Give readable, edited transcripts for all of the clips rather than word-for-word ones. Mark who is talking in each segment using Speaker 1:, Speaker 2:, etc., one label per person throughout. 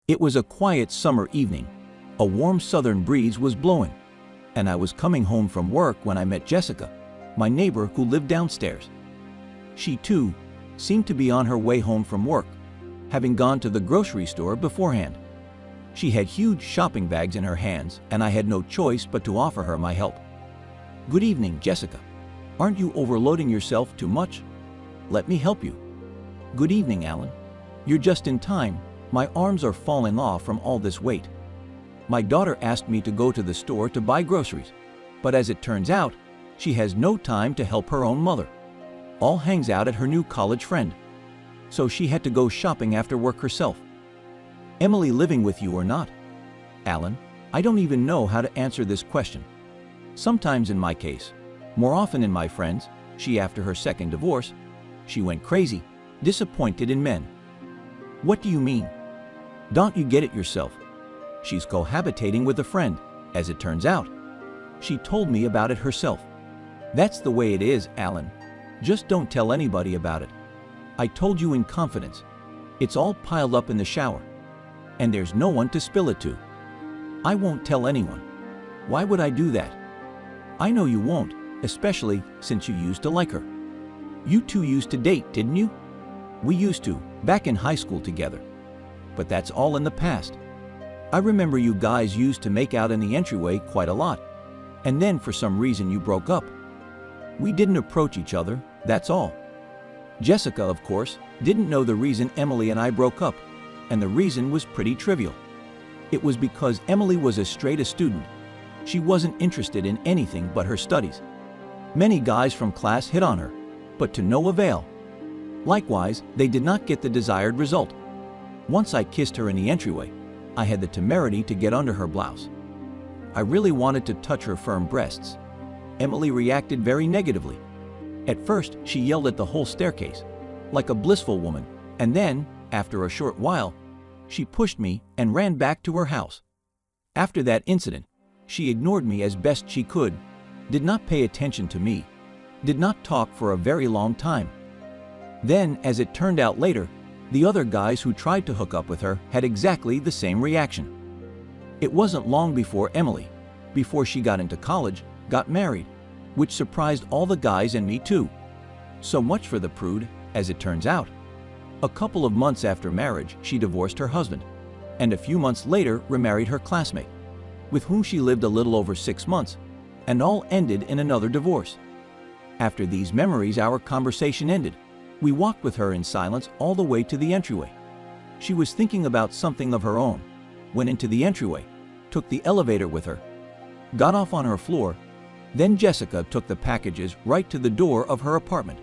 Speaker 1: It was a quiet summer evening. A warm southern breeze was blowing, and I was coming home from work when I met Jessica, my neighbor who lived downstairs. She, too, seemed to be on her way home from work, having gone to the grocery store beforehand. She had huge shopping bags in her hands, and I had no choice but to offer her my help. "Good evening, Jessica. Aren't you overloading yourself too much? Let me help you." "Good evening, Alan. You're just in time. My arms are falling off from all this weight. My daughter asked me to go to the store to buy groceries, but as it turns out, she has no time to help her own mother. All hangs out at her new college friend. So she had to go shopping after work herself. Emily living with you or not?" "Alan, I don't even know how to answer this question. Sometimes in my case, more often in my friends, she after her second divorce, she went crazy, disappointed in men." "What do you mean? Don't you get it yourself? She's cohabitating with a friend, as it turns out. She told me about it herself." "That's the way it is, Alan. Just don't tell anybody about it. I told you in confidence. It's all piled up in the shower, and there's no one to spill it to." "I won't tell anyone. Why would I do that?" "I know you won't, especially since you used to like her. You two used to date, didn't you?" "We used to, back in high school together. But that's all in the past. I remember you guys used to make out in the entryway quite a lot, and then for some reason you broke up. We didn't approach each other, that's all." Jessica, of course, didn't know the reason Emily and I broke up, and the reason was pretty trivial. It was because Emily was as straight a student. She wasn't interested in anything but her studies. Many guys from class hit on her, but to no avail. Likewise, they did not get the desired result. Once I kissed her in the entryway, I had the temerity to get under her blouse. I really wanted to touch her firm breasts. Emily reacted very negatively. At first, she yelled at the whole staircase, like a blissful woman, and then, after a short while, she pushed me and ran back to her house. After that incident, she ignored me as best she could, did not pay attention to me, did not talk for a very long time. Then, as it turned out later, the other guys who tried to hook up with her had exactly the same reaction. It wasn't long before Emily, before she got into college, got married, which surprised all the guys and me too. So much for the prude, as it turns out. A couple of months after marriage, she divorced her husband, and a few months later remarried her classmate, with whom she lived a little over 6 months, and all ended in another divorce. After these memories, our conversation ended. We walked with her in silence all the way to the entryway. She was thinking about something of her own, went into the entryway, took the elevator with her, got off on her floor. Then Jessica took the packages right to the door of her apartment.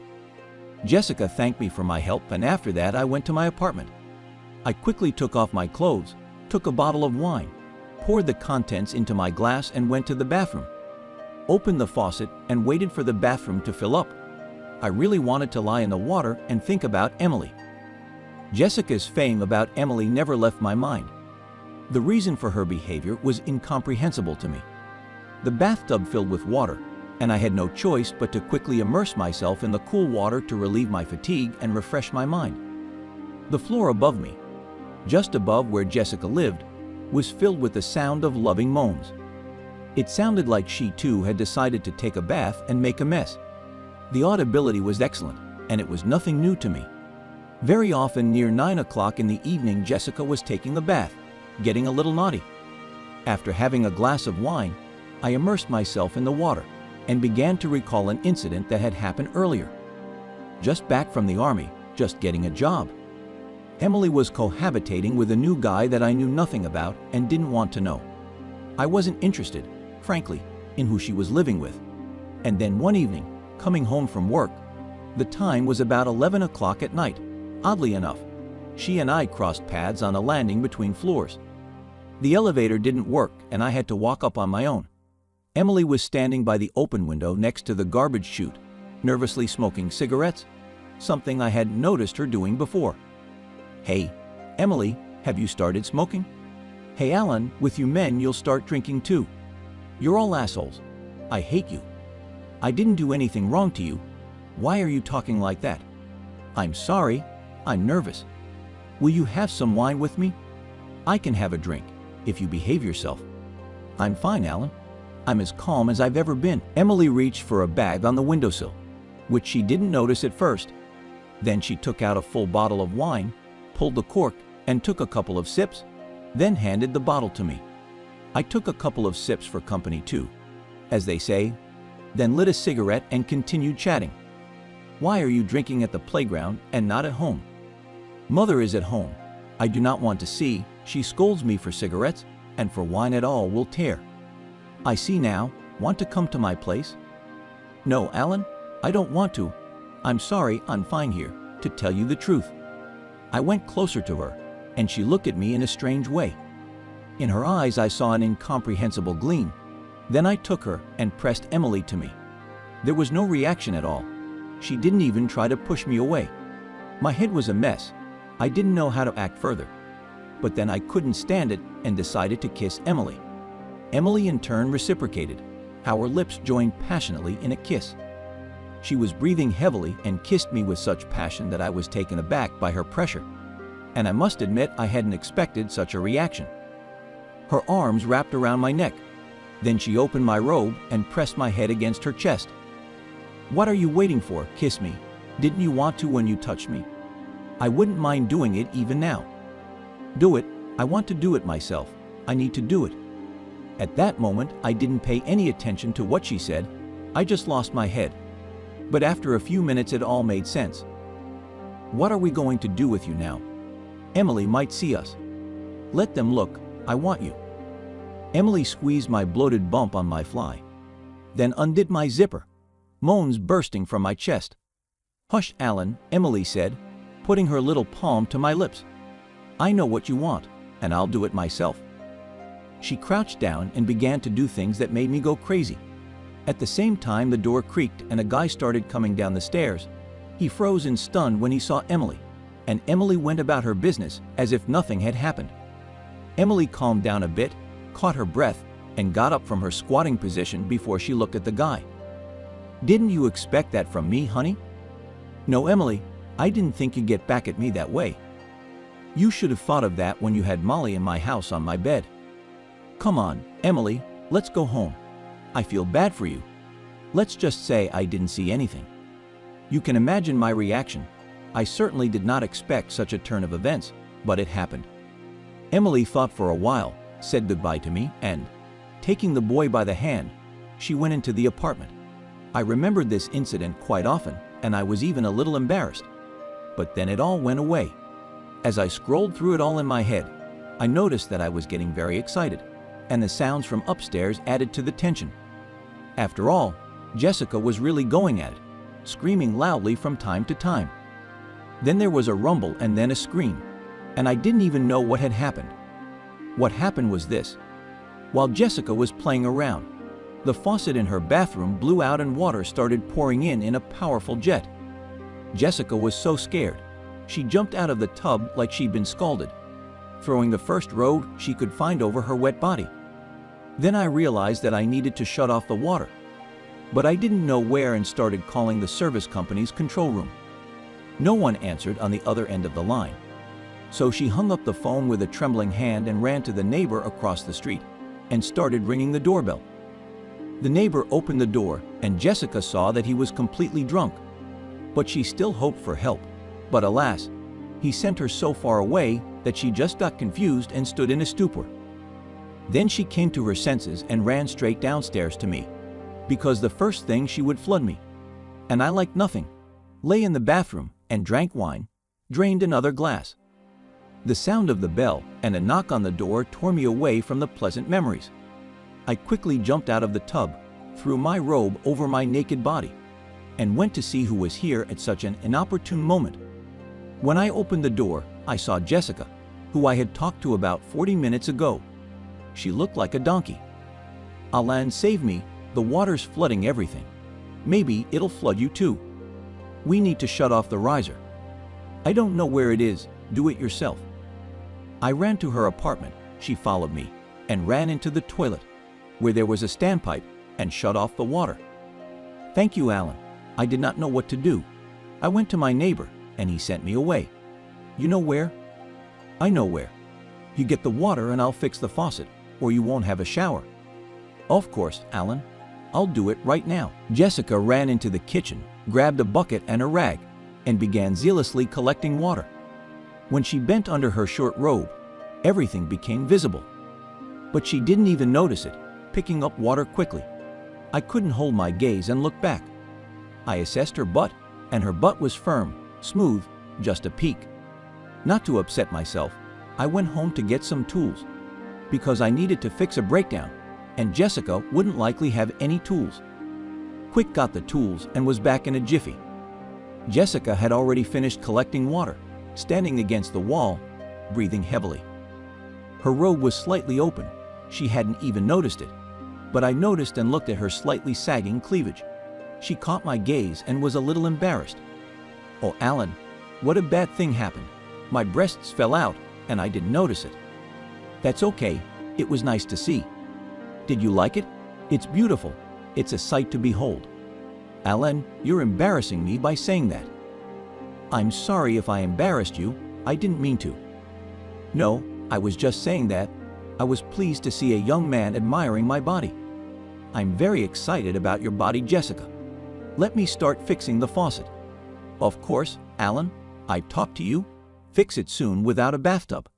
Speaker 1: Jessica thanked me for my help, and after that I went to my apartment. I quickly took off my clothes, took a bottle of wine, poured the contents into my glass and went to the bathroom. Opened the faucet and waited for the bathroom to fill up. I really wanted to lie in the water and think about Emily. Jessica's fame about Emily never left my mind. The reason for her behavior was incomprehensible to me. The bathtub filled with water, and I had no choice but to quickly immerse myself in the cool water to relieve my fatigue and refresh my mind. The floor above me, just above where Jessica lived, was filled with the sound of loving moans. It sounded like she too had decided to take a bath and make a mess. The audibility was excellent, and it was nothing new to me. Very often near 9 o'clock in the evening, Jessica was taking a bath, getting a little naughty. After having a glass of wine, I immersed myself in the water and began to recall an incident that had happened earlier. Just back from the army, just getting a job. Emily was cohabitating with a new guy that I knew nothing about and didn't want to know. I wasn't interested, frankly, in who she was living with. And then one evening, coming home from work, the time was about 11 o'clock at night. Oddly enough, she and I crossed paths on a landing between floors. The elevator didn't work and I had to walk up on my own. Emily was standing by the open window next to the garbage chute, nervously smoking cigarettes, something I hadn't noticed her doing before. "Hey, Emily, have you started smoking?" "Hey, Alan, with you men you'll start drinking too. You're all assholes. I hate you. I didn't do anything wrong to you. Why are you talking like that?" "I'm sorry. I'm nervous. Will you have some wine with me?" I can have a drink, if you behave yourself." "I'm fine, Alan. I'm as calm as I've ever been." Emily reached for a bag on the windowsill, which she didn't notice at first. Then she took out a full bottle of wine, pulled the cork, and took a couple of sips, then handed the bottle to me. I took a couple of sips for company too, as they say, then lit a cigarette and continued chatting. "Why are you drinking at the playground and not at home?" "Mother is at home. I do not want to see. She scolds me for cigarettes, and for wine at all will tear." "I see now. Want to come to my place?" "No, Alan, I don't want to. I'm sorry, I'm fine here, to tell you the truth." I went closer to her, and she looked at me in a strange way. In her eyes I saw an incomprehensible gleam. Then I took her and pressed Emily to me. There was no reaction at all. She didn't even try to push me away. My head was a mess. I didn't know how to act further. But then I couldn't stand it and decided to kiss Emily. Emily in turn reciprocated. Our lips joined passionately in a kiss. She was breathing heavily and kissed me with such passion that I was taken aback by her pressure. And I must admit I hadn't expected such a reaction. Her arms wrapped around my neck. Then she opened my robe and pressed my head against her chest. "What are you waiting for? Kiss me. Didn't you want to when you touched me? I wouldn't mind doing it even now." "Do it. I want to do it myself. I need to do it." At that moment, I didn't pay any attention to what she said. I just lost my head. But after a few minutes it all made sense. "What are we going to do with you now? Emily might see us." "Let them look. I want you." Emily squeezed my bloated bump on my fly, then undid my zipper, moans bursting from my chest. "Hush, Alan," Emily said, putting her little palm to my lips. "I know what you want, and I'll do it myself." She crouched down and began to do things that made me go crazy. At the same time, the door creaked and a guy started coming down the stairs. He froze in stun when he saw Emily, and Emily went about her business as if nothing had happened. Emily calmed down a bit, caught her breath, and got up from her squatting position before she looked at the guy. "Didn't you expect that from me, honey?" "No, Emily, I didn't think you'd get back at me that way. You should have thought of that when you had Molly in my house on my bed." "Come on, Emily, let's go home. I feel bad for you. Let's just say I didn't see anything." You can imagine my reaction. I certainly did not expect such a turn of events, but it happened. Emily thought for a while, said goodbye to me, and, taking the boy by the hand, she went into the apartment. I remembered this incident quite often, and I was even a little embarrassed. But then it all went away. As I scrolled through it all in my head, I noticed that I was getting very excited, and the sounds from upstairs added to the tension. After all, Jessica was really going at it, screaming loudly from time to time. Then there was a rumble and then a scream, and I didn't even know what had happened. What happened was this. While Jessica was playing around, the faucet in her bathroom blew out and water started pouring in a powerful jet. Jessica was so scared. She jumped out of the tub like she'd been scalded, throwing the first robe she could find over her wet body. Then I realized that I needed to shut off the water, but I didn't know where and started calling the service company's control room. No one answered on the other end of the line. So she hung up the phone with a trembling hand and ran to the neighbor across the street and started ringing the doorbell. The neighbor opened the door and Jessica saw that he was completely drunk, but she still hoped for help. But alas, he sent her so far away that she just got confused and stood in a stupor. Then she came to her senses and ran straight downstairs to me, because the first thing she would flood me. And I liked nothing, lay in the bathroom and drank wine, drained another glass. The sound of the bell and a knock on the door tore me away from the pleasant memories. I quickly jumped out of the tub, threw my robe over my naked body, and went to see who was here at such an inopportune moment. When I opened the door, I saw Jessica, who I had talked to about 40 minutes ago. She looked like a donkey. "Alan, save me. The water's flooding everything. Maybe it'll flood you too. We need to shut off the riser. I don't know where it is. Do it yourself." I ran to her apartment. She followed me and ran into the toilet, where there was a standpipe, and shut off the water. "Thank you, Alan. I did not know what to do. I went to my neighbor, and he sent me away. You know where?" "I know where. You get the water and I'll fix the faucet, or you won't have a shower." "Of course, Alan. I'll do it right now." Jessica ran into the kitchen, grabbed a bucket and a rag, and began zealously collecting water. When she bent under her short robe, everything became visible. But she didn't even notice it, picking up water quickly. I couldn't hold my gaze and look back. I assessed her butt, and her butt was firm, smooth, just a peak. Not to upset myself, I went home to get some tools, because I needed to fix a breakdown, and Jessica wouldn't likely have any tools. Quick got the tools and was back in a jiffy. Jessica had already finished collecting water, standing against the wall, breathing heavily. Her robe was slightly open. She hadn't even noticed it, but I noticed and looked at her slightly sagging cleavage. She caught my gaze and was a little embarrassed. "Oh, Alan, what a bad thing happened. My breasts fell out and I didn't notice it." "That's okay. It was nice to see." "Did you like it? It's beautiful. It's a sight to behold." "Alan, you're embarrassing me by saying that." "I'm sorry if I embarrassed you. I didn't mean to." "No, I was just saying that. I was pleased to see a young man admiring my body." "I'm very excited about your body, Jessica. Let me start fixing the faucet." "Of course, Alan. I've talked to you. Fix it soon without a bathtub."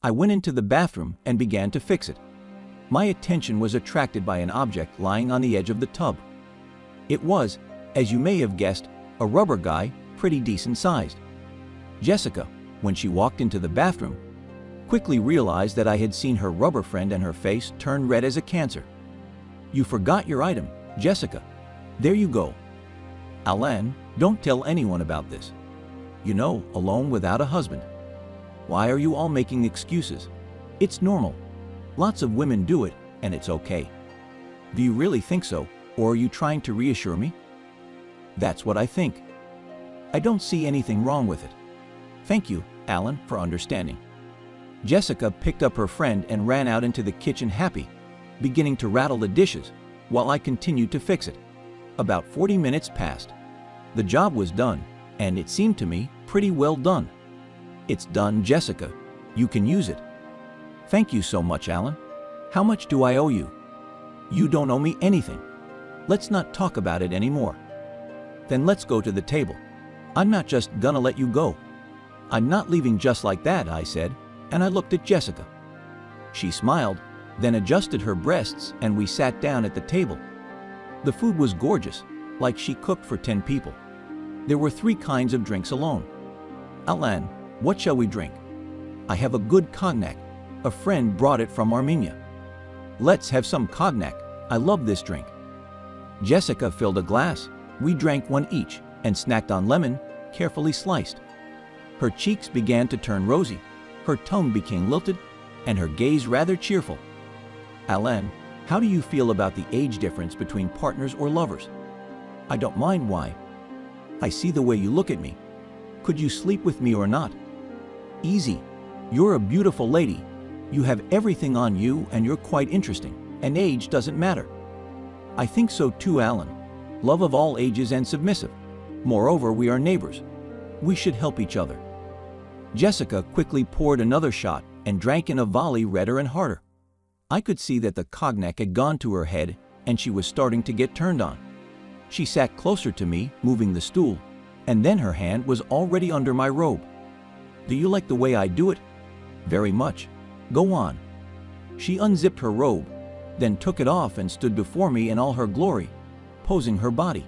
Speaker 1: I went into the bathroom and began to fix it. My attention was attracted by an object lying on the edge of the tub. It was, as you may have guessed, a rubber guy, pretty decent sized. Jessica, when she walked into the bathroom, quickly realized that I had seen her rubber friend and her face turn red as a cancer. "You forgot your item, Jessica. There you go." "Alan, don't tell anyone about this. You know, alone without a husband. Why are you all making excuses? It's normal. Lots of women do it, and it's okay." "Do you really think so, or are you trying to reassure me?" "That's what I think. I don't see anything wrong with it." "Thank you, Alan, for understanding." Jessica picked up her friend and ran out into the kitchen happy, beginning to rattle the dishes, while I continued to fix it. About 40 minutes passed. The job was done, and it seemed to me pretty well done. "It's done, Jessica. You can use it." "Thank you so much, Alan. How much do I owe you?" "You don't owe me anything. Let's not talk about it anymore." "Then let's go to the table. I'm not just gonna let you go." "I'm not leaving just like that," I said, and I looked at Jessica. She smiled, then adjusted her breasts, and we sat down at the table. The food was gorgeous, like she cooked for 10 people. There were 3 kinds of drinks alone. "Alan, what shall we drink?" "I have a good cognac. A friend brought it from Armenia." "Let's have some cognac. I love this drink." Jessica filled a glass. We drank one each and snacked on lemon, carefully sliced. Her cheeks began to turn rosy, her tongue became lilted, and her gaze rather cheerful. "Alan, how do you feel about the age difference between partners or lovers?" "I don't mind. Why?" "I see the way you look at me. Could you sleep with me or not?" "Easy. You're a beautiful lady. You have everything on you and you're quite interesting, and age doesn't matter." "I think so too, Alan. Love of all ages and submissive. Moreover, we are neighbors. We should help each other." Jessica quickly poured another shot and drank in a volley redder and harder. I could see that the cognac had gone to her head and she was starting to get turned on. She sat closer to me, moving the stool, and then her hand was already under my robe. "Do you like the way I do it?" "Very much. Go on." She unzipped her robe, then took it off and stood before me in all her glory, posing her body.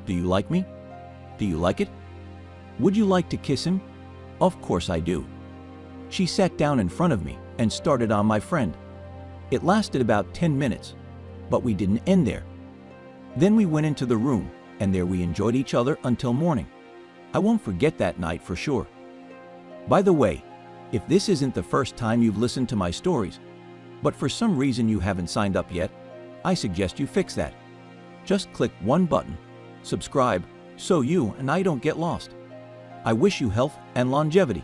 Speaker 1: "Do you like me? Do you like it? Would you like to kiss him?" "Of course I do." She sat down in front of me and started on my friend. It lasted about 10 minutes, but we didn't end there. Then we went into the room, and there we enjoyed each other until morning. I won't forget that night for sure. By the way, if this isn't the first time you've listened to my stories, but for some reason you haven't signed up yet, I suggest you fix that. Just click one button, subscribe, so you and I don't get lost. I wish you health and longevity.